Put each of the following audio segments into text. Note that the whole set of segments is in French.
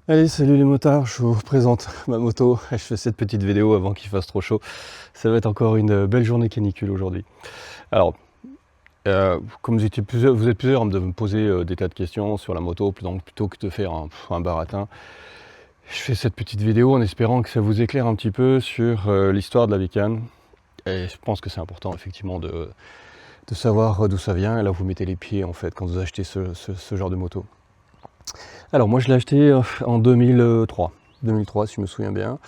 Allez, salut les motards, je vous présente ma moto. Je fais cette petite vidéo avant qu'il fasse trop chaud. Ça va être encore une belle journée canicule aujourd'hui. Alors, comme vous êtes plusieurs à me poser des tas de questions sur la moto, donc plutôt que de faire un baratin, je fais cette petite vidéo en espérant que ça vous éclaire un petit peu sur l'histoire de la bécane. Et je pense que c'est important effectivement de savoir d'où ça vient et là où vous mettez les pieds en fait quand vous achetez ce genre de moto. Alors moi je l'ai acheté en 2003 si je me souviens bien.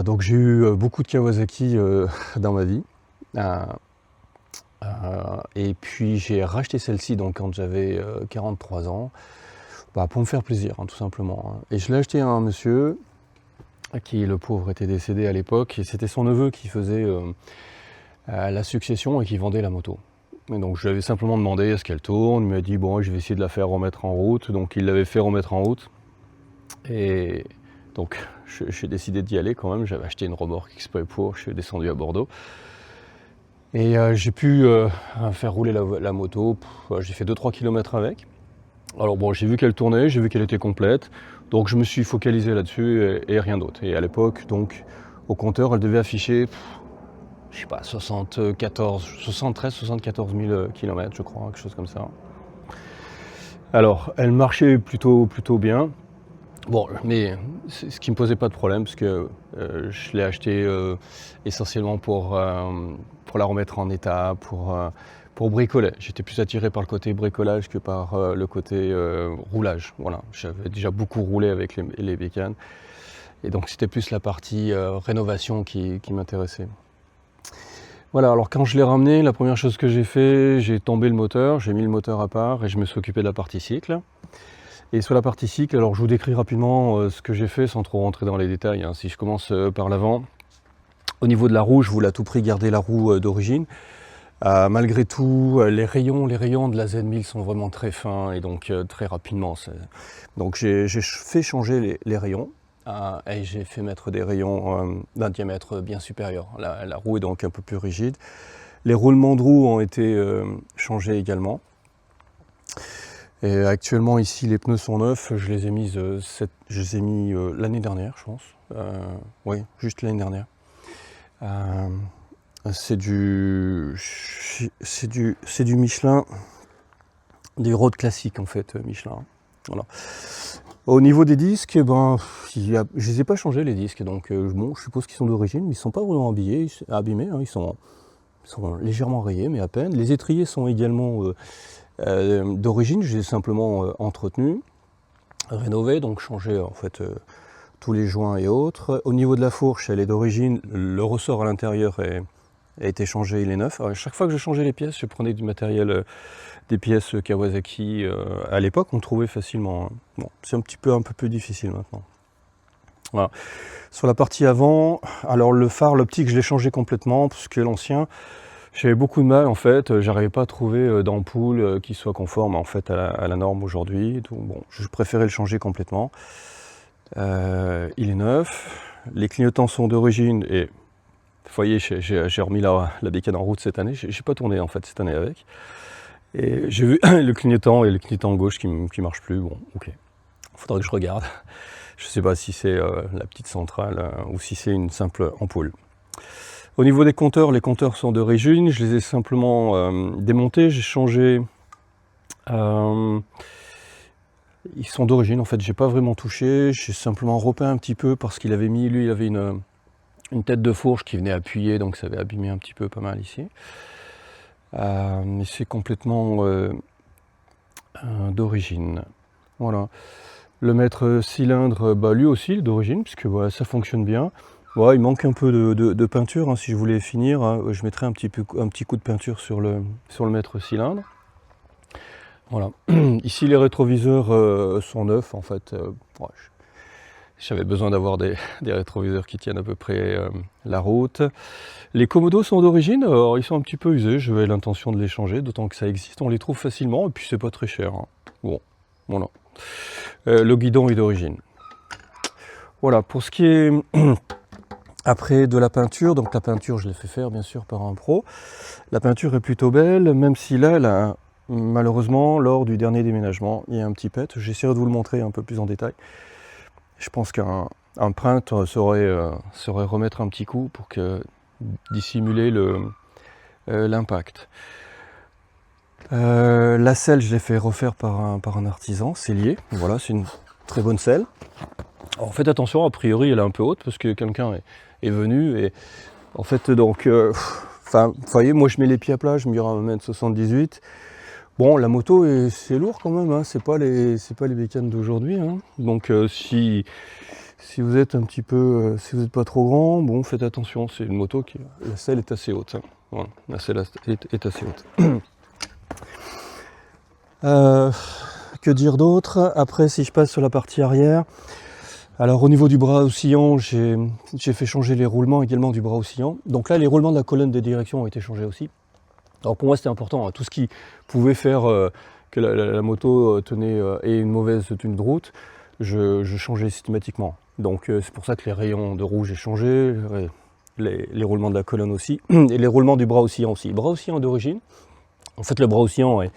Donc j'ai eu beaucoup de Kawasaki dans ma vie. Et puis j'ai racheté celle-ci donc quand j'avais 43 ans, pour me faire plaisir tout simplement. Et je l'ai acheté à un monsieur qui, le pauvre, était décédé à l'époque et c'était son neveu qui faisait la succession et qui vendait la moto. Et donc je lui avais simplement demandé est-ce qu'elle tourne, il m'a dit bon je vais essayer de la faire remettre en route, donc il l'avait fait remettre en route. Et donc j'ai décidé d'y aller quand même, j'avais acheté une remorque exprès pour, je suis descendu à Bordeaux. Et j'ai pu faire rouler la moto, j'ai fait 2-3 km avec. Alors bon, j'ai vu qu'elle tournait, j'ai vu qu'elle était complète, donc je me suis focalisé là-dessus et rien d'autre. Et à l'époque, donc, au compteur, elle devait afficher, je sais pas, 73-74 000 km, je crois, quelque chose comme ça. Alors, elle marchait plutôt bien. Bon, mais ce qui me posait pas de problème, parce que je l'ai acheté essentiellement pour la remettre en état, pour bricoler. J'étais plus attiré par le côté bricolage que par le côté roulage. Voilà, j'avais déjà beaucoup roulé avec les bécanes, et donc c'était plus la partie rénovation qui m'intéressait. Voilà, alors quand je l'ai ramené, la première chose que j'ai fait, j'ai tombé le moteur, j'ai mis le moteur à part et je me suis occupé de la partie cycle. Et sur la partie cycle, alors je vous décris rapidement ce que j'ai fait sans trop rentrer dans les détails. Si je commence par l'avant, au niveau de la roue, je voulais à tout prix garder la roue d'origine. Malgré tout, les rayons de la Z1000 sont vraiment très fins et donc très rapidement. Donc j'ai fait changer les rayons et j'ai fait mettre des rayons d'un diamètre bien supérieur. La roue est donc un peu plus rigide. Les roulements de roue ont été changés également. Et actuellement ici les pneus sont neufs, je les ai mis l'année dernière je pense. Oui, juste l'année dernière. C'est du Michelin, des roads classiques en fait, Michelin. Voilà. Au niveau des disques, je les ai pas changés les disques, donc bon, je suppose qu'ils sont d'origine, mais ils sont pas vraiment abîmés, ils sont légèrement rayés, mais à peine. Les étriers sont également d'origine, je les ai simplement entretenus, rénovés, donc changé en fait tous les joints et autres. Au niveau de la fourche, elle est d'origine, le ressort à l'intérieur a été changé, il est neuf. Alors, chaque fois que je changeais les pièces, je prenais du matériel, des pièces Kawasaki. À l'époque, on trouvait facilement. Bon, c'est un peu plus difficile maintenant. Voilà. Sur la partie avant, alors le phare, l'optique, je l'ai changé complètement, parce que l'ancien, j'avais beaucoup de mal en fait, j'arrivais pas à trouver d'ampoule qui soit conforme en fait à la norme aujourd'hui. Donc bon, je préférais le changer complètement. Il est neuf, les clignotants sont d'origine et vous voyez, j'ai remis la bécane en route cette année. J'ai pas tourné en fait cette année avec. Et j'ai vu le clignotant et le clignotant gauche qui marche plus. Bon, ok. Faudra que je regarde. Je sais pas si c'est la petite centrale ou si c'est une simple ampoule. Au niveau des compteurs, les compteurs sont d'origine. Je les ai simplement démontés. J'ai changé. Ils sont d'origine. En fait, j'ai pas vraiment touché. J'ai simplement repeint un petit peu parce qu'il avait mis, lui, il avait une tête de fourche qui venait appuyer, donc ça avait abîmé un petit peu pas mal ici. Mais c'est complètement d'origine. Voilà. Le maître cylindre, lui aussi d'origine, puisque voilà, ça fonctionne bien. Voilà, il manque un peu de peinture, si je voulais finir, je mettrais un petit coup de peinture sur le maître cylindre. Voilà. Ici les rétroviseurs sont neufs en fait. J'avais besoin d'avoir des rétroviseurs qui tiennent à peu près la route. Les commodos sont d'origine, alors ils sont un petit peu usés, j'avais l'intention de les changer, d'autant que ça existe, on les trouve facilement et puis c'est pas très cher. Bon, voilà. Le guidon est d'origine. Voilà, pour ce qui est après de la peinture, donc la peinture je l'ai fait faire bien sûr par un pro. La peinture est plutôt belle, même si là elle a malheureusement, lors du dernier déménagement, il y a un petit pet. J'essaierai de vous le montrer un peu plus en détail. Je pense qu'un print saurait remettre un petit coup pour dissimuler l'impact. La selle, je l'ai fait refaire par un artisan, sellier. Voilà, c'est une très bonne selle. Alors faites attention, a priori elle est un peu haute parce que quelqu'un est venu et en fait donc vous voyez, moi je mets les pieds à plat, je mesure 1m78. Bon, la moto c'est lourd quand même, hein, c'est pas les bécanes d'aujourd'hui, hein. Donc si vous êtes un petit peu, si vous n'êtes pas trop grand, bon faites attention, c'est une moto qui, la selle est assez haute, hein. Voilà, la selle est assez haute. Que dire d'autre? Après, si je passe sur la partie arrière, alors au niveau du bras oscillant, j'ai fait changer les roulements également du bras oscillant. Donc là, les roulements de la colonne de direction ont été changés aussi. Alors pour moi, c'était important, hein. Tout ce qui pouvait faire que la moto ait une mauvaise tenue de route, je changeais systématiquement. Donc c'est pour ça que les rayons de rouge j'ai changé, les roulements de la colonne aussi, et les roulements du bras oscillant aussi. Le bras oscillant d'origine, en fait le bras oscillant est...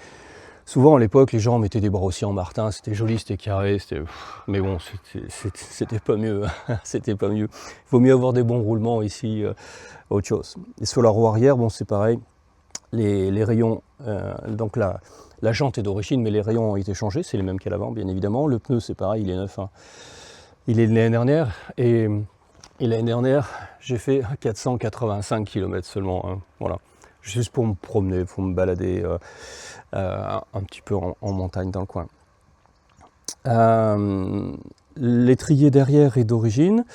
Souvent à l'époque, les gens mettaient des bras oscillants Martin, c'était joli, c'était carré, mais bon, c'était pas mieux. C'était pas mieux. Il vaut mieux avoir des bons roulements ici, autre chose. Et sur la roue arrière, bon, c'est pareil. Les rayons, donc la jante est d'origine, mais les rayons ont été changés, c'est les mêmes qu'à l'avant, bien évidemment. Le pneu, c'est pareil, il est neuf, hein. Il est de l'année dernière, et l'année dernière, j'ai fait 485 km seulement, hein. Voilà. Juste pour me promener, pour me balader un petit peu en montagne dans le coin. L'étrier derrière est d'origine.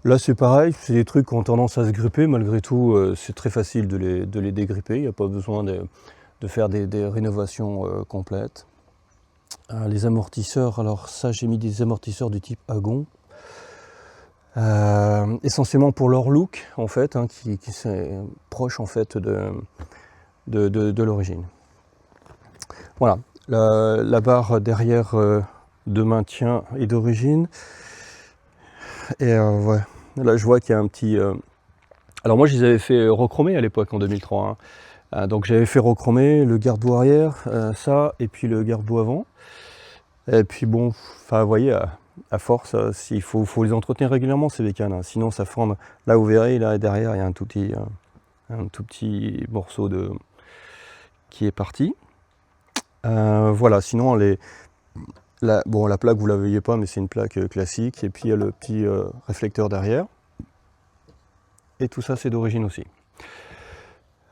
Là c'est pareil, c'est des trucs qui ont tendance à se gripper, malgré tout c'est très facile de les dégripper, il n'y a pas besoin de faire des rénovations complètes. Les amortisseurs, alors ça j'ai mis des amortisseurs du type Agon. Essentiellement pour leur look en fait, hein, qui est proche en fait de l'origine. Voilà, la barre derrière de maintien est d'origine. Et ouais, là je vois qu'il y a un petit... Alors moi je les avais fait rechromer à l'époque en 2003, hein. Donc j'avais fait rechromer le garde-boue arrière, ça, et puis le garde-boue avant. Et puis bon, enfin vous voyez, à force, il faut les entretenir régulièrement ces bécanes, hein. Sinon ça forme, là vous verrez, là derrière il y a un tout petit morceau qui est parti. Voilà, sinon la plaque vous la voyez pas, mais c'est une plaque classique, et puis il y a le petit réflecteur derrière. Et tout ça c'est d'origine aussi.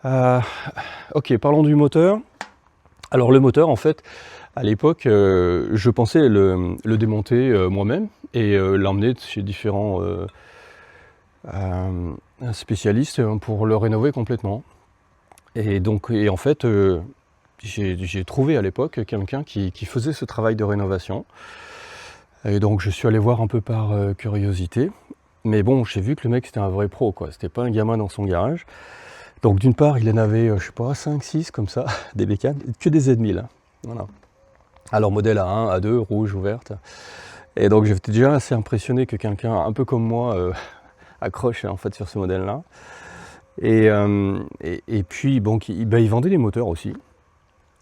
Ok, parlons du moteur. Alors le moteur en fait, à l'époque, je pensais le démonter moi-même et l'emmener chez différents spécialistes pour le rénover complètement. Et en fait, j'ai trouvé à l'époque quelqu'un qui faisait ce travail de rénovation. Et donc je suis allé voir un peu par curiosité. Mais bon, j'ai vu que le mec c'était un vrai pro, quoi. C'était pas un gamin dans son garage. Donc d'une part, il en avait, je sais pas, 5-6 comme ça, des bécanes, que des Z1000. Hein. Voilà. Alors modèle A1, A2, rouge, ouverte. Et donc j'étais déjà assez impressionné que quelqu'un, un peu comme moi, accroche en fait sur ce modèle-là. Et puis bon, il vendait des moteurs aussi.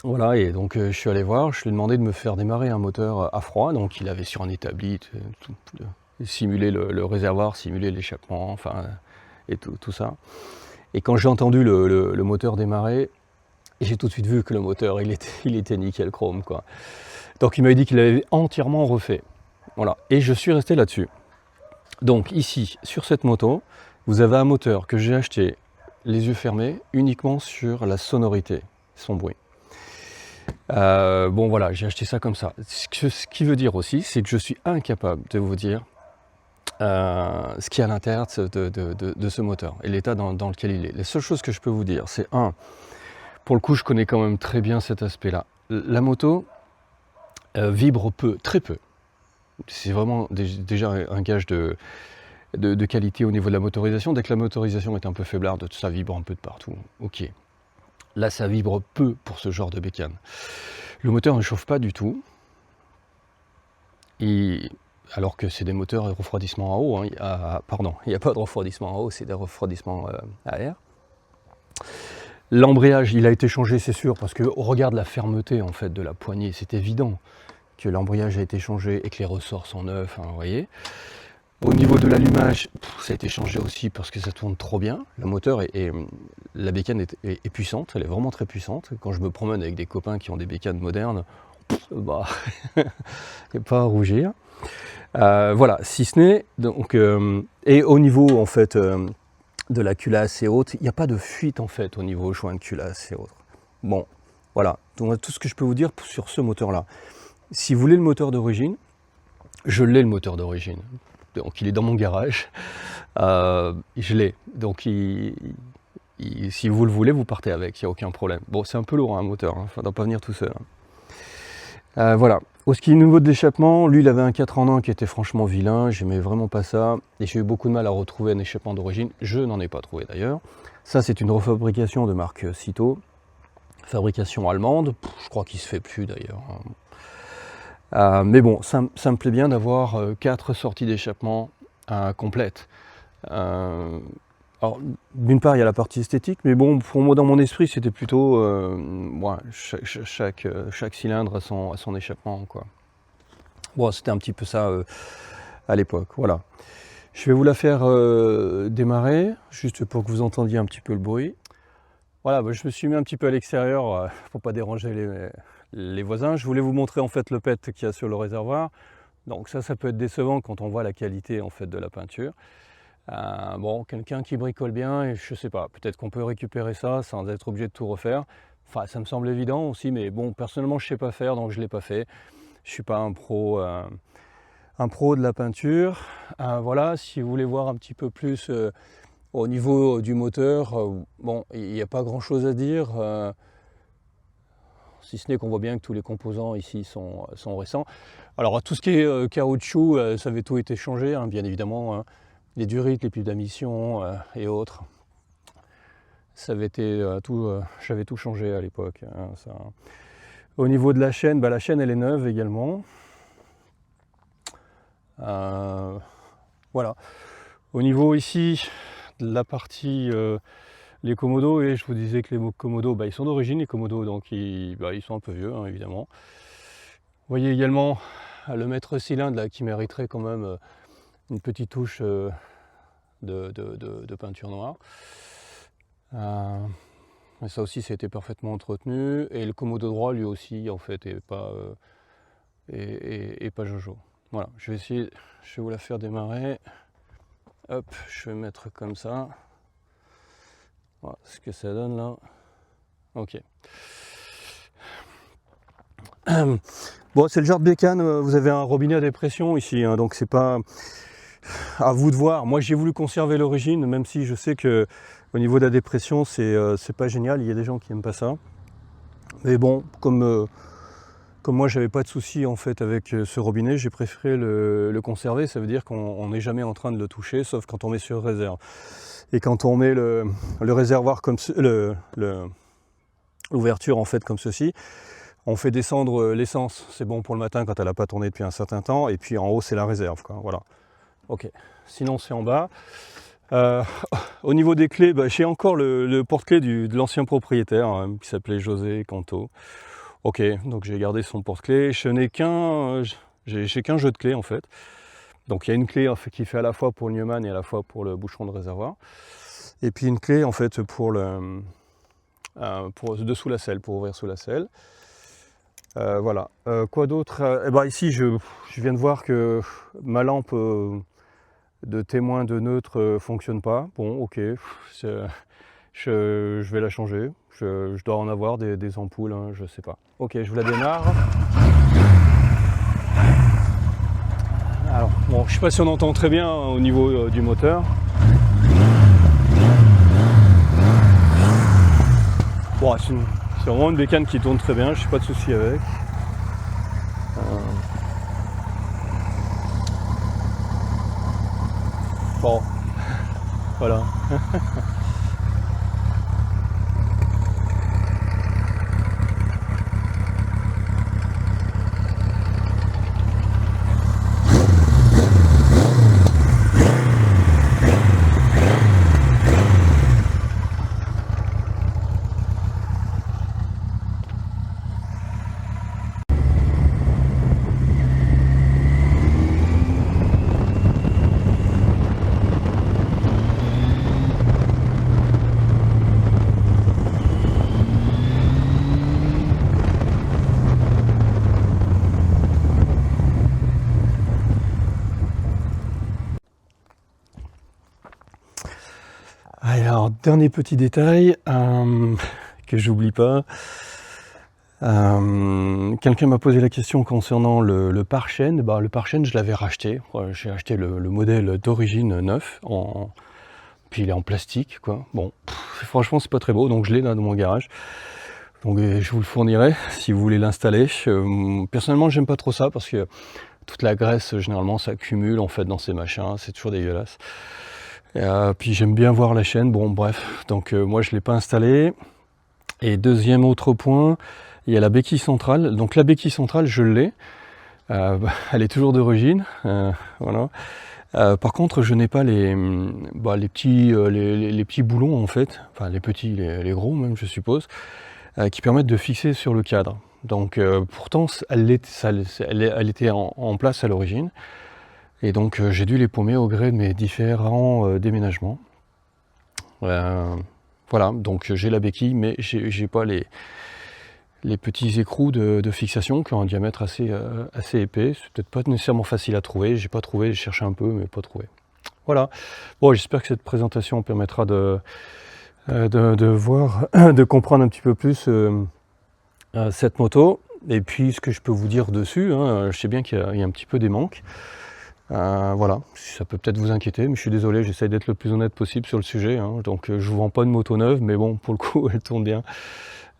Voilà, et donc je suis allé voir, je lui ai demandé de me faire démarrer un moteur à froid. Donc il avait sur un établi simulé le réservoir, simulé l'échappement, enfin, et tout ça. Et quand j'ai entendu le moteur démarrer, j'ai tout de suite vu que le moteur, il était nickel chrome, quoi. Donc il m'avait dit qu'il l'avait entièrement refait. Voilà, et je suis resté là-dessus. Donc ici, sur cette moto, vous avez un moteur que j'ai acheté les yeux fermés, uniquement sur la sonorité, son bruit. Bon voilà, j'ai acheté ça comme ça. Ce qui veut dire aussi, c'est que je suis incapable de vous dire ce qu'il y a à l'intérieur de ce moteur et l'état dans lequel il est. Les seules choses que je peux vous dire, c'est pour le coup, je connais quand même très bien cet aspect-là. La moto vibre peu, très peu. C'est vraiment déjà un gage de qualité au niveau de la motorisation. Dès que la motorisation est un peu faiblarde, ça vibre un peu de partout. Ok. Là, ça vibre peu pour ce genre de bécane. Le moteur ne chauffe pas du tout. Alors que c'est des moteurs à refroidissement à eau. Hein. Pardon, il n'y a pas de refroidissement à eau, c'est des refroidissements à air. L'embrayage, il a été changé, c'est sûr, parce que regarde la fermeté en fait de la poignée, c'est évident que l'embrayage a été changé et que les ressorts sont neufs, hein, vous voyez. Au niveau de l'allumage, ça a été changé aussi parce que ça tourne trop bien. Le moteur la bécane est puissante, elle est vraiment très puissante. Quand je me promène avec des copains qui ont des bécanes modernes, bah, il n'y a pas à rougir. Voilà, si ce n'est, donc, et au niveau en fait de la culasse et autres, il n'y a pas de fuite en fait au niveau joint de culasse et autres. Bon, voilà, donc tout ce que je peux vous dire sur ce moteur-là. Si vous voulez le moteur d'origine, je l'ai le moteur d'origine. Donc il est dans mon garage, je l'ai. Donc si vous le voulez, vous partez avec, il n'y a aucun problème. Bon, c'est un peu lourd un moteur, il ne doit pas venir tout seul. Voilà. Au ski niveau de l'échappement, lui il avait un 4 en 1 qui était franchement vilain, j'aimais vraiment pas ça, et j'ai eu beaucoup de mal à retrouver un échappement d'origine, je n'en ai pas trouvé d'ailleurs. Ça c'est une refabrication de marque Cito, fabrication allemande, je crois qu'il se fait plus d'ailleurs. Mais bon, ça me plaît bien d'avoir 4 sorties d'échappement complètes. Alors, d'une part, il y a la partie esthétique, mais bon, pour moi, dans mon esprit, c'était plutôt chaque cylindre a son échappement, quoi. Bon, c'était un petit peu ça à l'époque, voilà. Je vais vous la faire démarrer, juste pour que vous entendiez un petit peu le bruit. Voilà, bah, je me suis mis un petit peu à l'extérieur pour pas déranger les voisins. Je voulais vous montrer en fait le pet qu'il y a sur le réservoir. Donc ça peut être décevant quand on voit la qualité en fait de la peinture. Bon, quelqu'un qui bricole bien, et je sais pas, peut-être qu'on peut récupérer ça sans être obligé de tout refaire. Enfin, ça me semble évident aussi, mais bon, personnellement, je sais pas faire, donc je l'ai pas fait. Je suis pas un pro de la peinture. Voilà, si vous voulez voir un petit peu plus au niveau du moteur, bon, il n'y a pas grand-chose à dire. Si ce n'est qu'on voit bien que tous les composants ici sont récents. Alors tout ce qui est caoutchouc, ça avait tout été changé, hein, bien évidemment. Hein. Les durites, les pipes d'émission et autres. Ça avait été j'avais tout changé à l'époque. Hein, ça. Au niveau de la chaîne, la chaîne elle est neuve également. Voilà. Au niveau ici de la partie les Komodo, et je vous disais que les Komodo, ils sont d'origine les Komodo, donc ils sont un peu vieux, hein, évidemment. Vous voyez également le maître cylindre là, qui mériterait quand même une petite touche de peinture noire. Ça aussi, ça a été parfaitement entretenu, et le Komodo droit, lui aussi, en fait, est pas Jojo. Voilà, je vais vous la faire démarrer. Hop, je vais mettre comme ça. Voilà ce que ça donne là. Ok. Bon, c'est le genre de bécane, vous avez un robinet à dépression ici, hein, donc c'est pas à vous de voir. Moi j'ai voulu conserver l'origine, même si je sais que au niveau de la dépression c'est pas génial, il y a des gens qui aiment pas ça. Mais bon, comme moi j'avais pas de souci en fait avec ce robinet, j'ai préféré le conserver. Ça veut dire qu'on n'est jamais en train de le toucher, sauf quand on met sur réserve. Et quand on met le réservoir comme l'ouverture en fait comme ceci, on fait descendre l'essence. C'est bon pour le matin quand elle n'a pas tourné depuis un certain temps. Et puis en haut c'est la réserve, quoi. Voilà. Ok. Sinon c'est en bas. Au niveau des clés, j'ai encore le porte-clés de l'ancien propriétaire hein, qui s'appelait José Canto. Ok, donc j'ai gardé son porte-clés. Je n'ai j'ai qu'un jeu de clés en fait. Donc il y a une clé qui fait à la fois pour le Neumann et à la fois pour le bouchon de réservoir. Et puis une clé en fait pour dessous la selle, pour ouvrir sous la selle. Voilà. Quoi d'autre ici je viens de voir que ma lampe de témoin de neutre fonctionne pas. Bon, ok, je vais la changer. Je dois en avoir des ampoules, hein, je sais pas. Ok, je vous la démarre. Alors, bon, je sais pas si on entend très bien hein, au niveau du moteur. Bon, c'est vraiment une bécane qui tourne très bien, je n'ai pas de souci avec. Bon, voilà. Alors, dernier petit détail que j'oublie pas. Quelqu'un m'a posé la question concernant le pare-chaîne. Bah, le pare-chaîne, je l'avais racheté. J'ai acheté le modèle d'origine neuf, puis il est en plastique, quoi. Bon, franchement, c'est pas très beau, donc je l'ai là dans mon garage. Donc je vous le fournirai si vous voulez l'installer. Personnellement, j'aime pas trop ça parce que toute la graisse, généralement, ça accumule en fait dans ces machins. C'est toujours dégueulasse. Puis j'aime bien voir la chaîne. Bon, bref. Donc moi, je l'ai pas installé. Et deuxième autre point, il y a la béquille centrale. Donc la béquille centrale, je l'ai. Elle est toujours d'origine. Voilà. Par contre, je n'ai pas les petits boulons en fait, enfin les petits, les gros même, je suppose, qui permettent de fixer sur le cadre. Donc pourtant, elle était en place à l'origine, et donc j'ai dû les paumer au gré de mes différents déménagements. Voilà, donc j'ai la béquille, mais j'ai pas les petits écrous de fixation qui ont un diamètre assez épais. C'est peut-être pas nécessairement facile à trouver. J'ai pas trouvé, j'ai cherché un peu, mais pas trouvé. Voilà. Bon, j'espère que cette présentation permettra de voir, de comprendre un petit peu plus cette moto. Et puis ce que je peux vous dire dessus, hein, je sais bien qu'il y a un petit peu des manques. Voilà, ça peut peut-être vous inquiéter, mais je suis désolé, j'essaie d'être le plus honnête possible sur le sujet. Hein. Donc je vous vends pas de moto neuve, mais bon, pour le coup, elle tourne bien.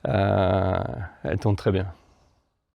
Elle tourne très bien.